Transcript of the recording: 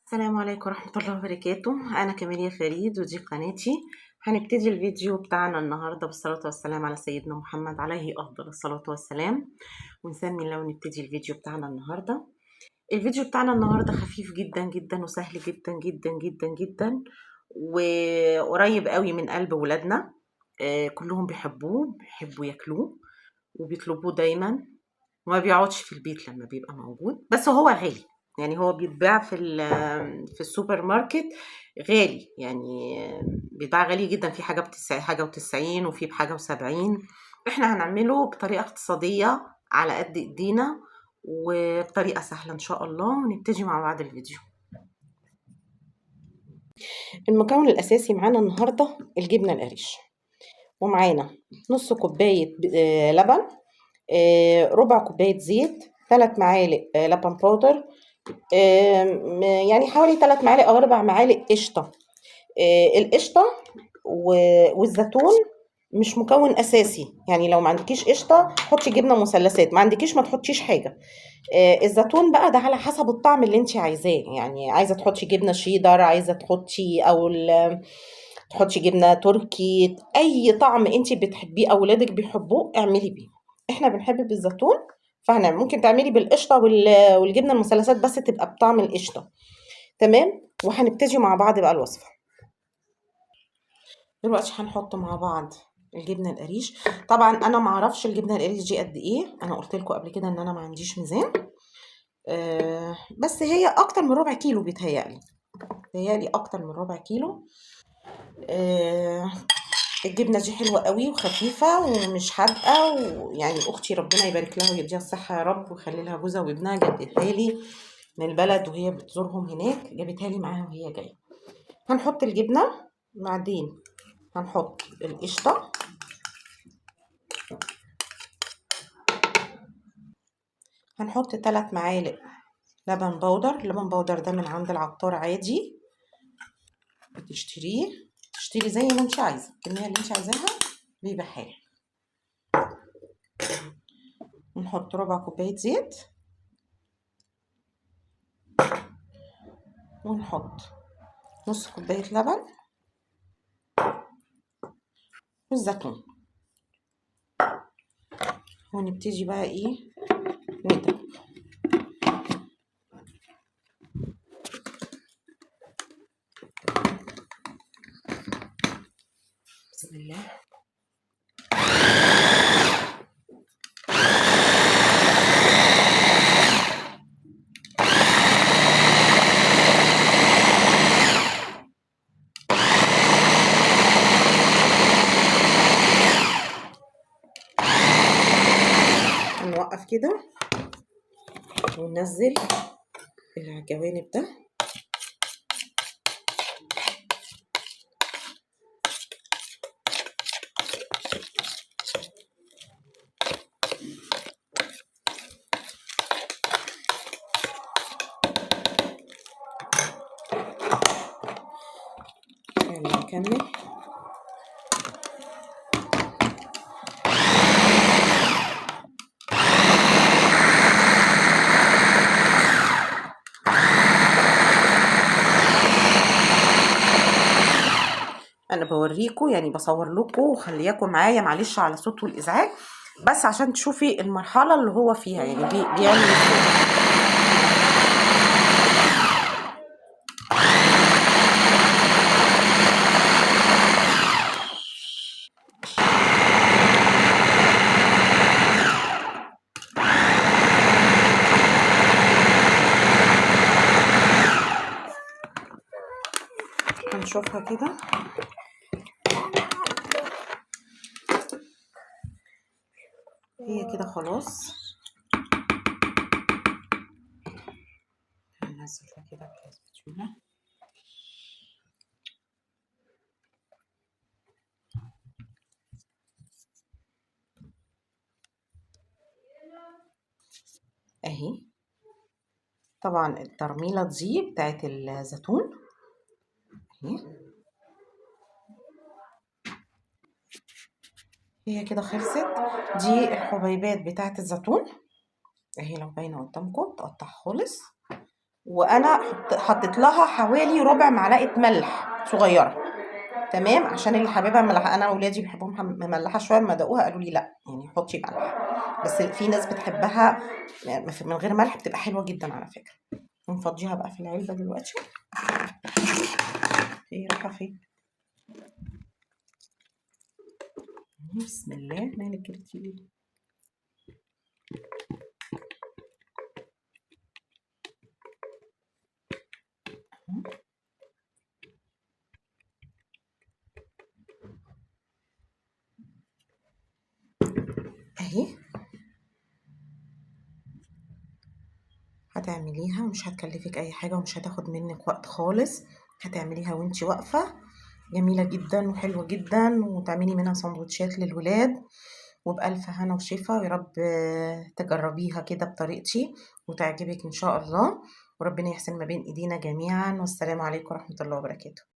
السلام عليكم ورحمة الله وبركاته. أنا كمالية فريد ودي قناتي. هنبتدي الفيديو بتاعنا النهاردة بالصلاة والسلام على سيدنا محمد عليه أفضل الصلاة والسلام، ونسمي الله ونبتدي الفيديو بتاعنا النهاردة. الفيديو بتاعنا النهاردة خفيف جدا جدا وسهل جدا جدا جدا جدا وقريب قوي من قلب ولادنا. كلهم بيحبوا ياكلوه وبيطلبوه دايما، وما بيقعدش في البيت لما بيبقى موجود، بس هو غالي. يعني هو بيتباع في السوبر ماركت غالي، يعني بيتباع غالي جدا، في حاجة و90 وفي بحاجة و70. احنا هنعمله بطريقة اقتصادية على قد ايدينا وبطريقة سهلة ان شاء الله، ونبتدي مع بعض الفيديو. المكون الاساسي معانا النهاردة الجبنة القريش، ومعانا نص كوباية لبن، ربع كوباية زيت، 3 معالق لبن باودر، يعني حوالي 3 معالق أو 4 معالق قشطة. القشطة والزيتون مش مكون أساسي، يعني لو ما عندكيش قشطة حطي جبنة مثلثات، ما عندكيش ما تحطيش حاجة. الزيتون بقى ده على حسب الطعم اللي انت عايزاه، يعني عايزة تحطي جبنة شيدر، عايزة تحطي تحطي جبنة تركي، أي طعم انت بتحبيه أو ولادك بيحبوه اعملي بيه. احنا بنحب بالزيتون، فهنعمل ممكن تعملي بالقشطة والجبنة المثلثات بس تبقى بطعم القشطة. تمام، وهنبتدي مع بعض بقى الوصفة. دلوقتي هنحط مع بعض الجبنة القريش. طبعا انا ما اعرفش الجبنة القريش دي قد ايه، انا قلت لكم قبل كده ان انا ما عنديش ميزان، بس هي اكتر من ربع كيلو، بيتهيألي اكتر من ربع كيلو. الجبنة دي حلوة قوي وخفيفة ومش حادقة، ويعني اختي ربنا يبارك لها ويديها الصحة يا رب ويخلي لها جوزها وابنها، جابتها لي من البلد وهي بتزورهم هناك، جابتها لي معاها وهي جايه. هنحط الجبنه، بعدين هنحط القشطه، هنحط 3 معالق لبن بودر. لبن بودر ده من عند العطار عادي، تشتري زي ما انت عايزه، الكميه اللي انت عايزاها بيبقى حلو. ونحط ربع كوبايه زيت، ونحط نص كوبايه لبن والزيتون، ونبتدي بقى ايه نضرب. بسم الله. هنوقف كده وننزل الجوانب ده. يلا نكمل. انا بوريكم، يعني بصور لكم وخليكم معايا، معلش على صوت والازعاج، بس عشان تشوفي المرحله اللي هو فيها، يعني بيعمل ازاي. هنشوفها كده. هي كده خلاص. هننزلها كده بالسباتيولا. اهي. طبعا الترميله دي بتاعت الزيتون اهي. هي كده خلصت. دي الحبيبات بتاعت الزيتون اهي، لو باينه قدامكم تقطع خالص وانا حطيت لها حوالي ربع معلقه ملح صغيره، تمام، عشان اللي حاببها مملحه. انا واولادي بيحبوها مملحه شويه، لما دقوها قالوا لي لا يعني حطي ملح، بس في ناس بتحبها من غير ملح، بتبقى حلوه جدا على فكره. نفضيها بقى في العلبه دلوقتي. ايه رايحه فين؟ بسم الله، مالك جبتي ليه؟ اهي هتعمليها ومش هتكلفك اي حاجه ومش هتاخد منك وقت خالص، هتعمليها وانتي واقفه، جميله جدا وحلوه جدا، وتعملي منها سندوتشات للولاد، وبألف هنا وشفا. يا رب تجربيها كده بطريقتي وتعجبك ان شاء الله، وربنا يحسن ما بين ايدينا جميعا. والسلام عليكم ورحمه الله وبركاته.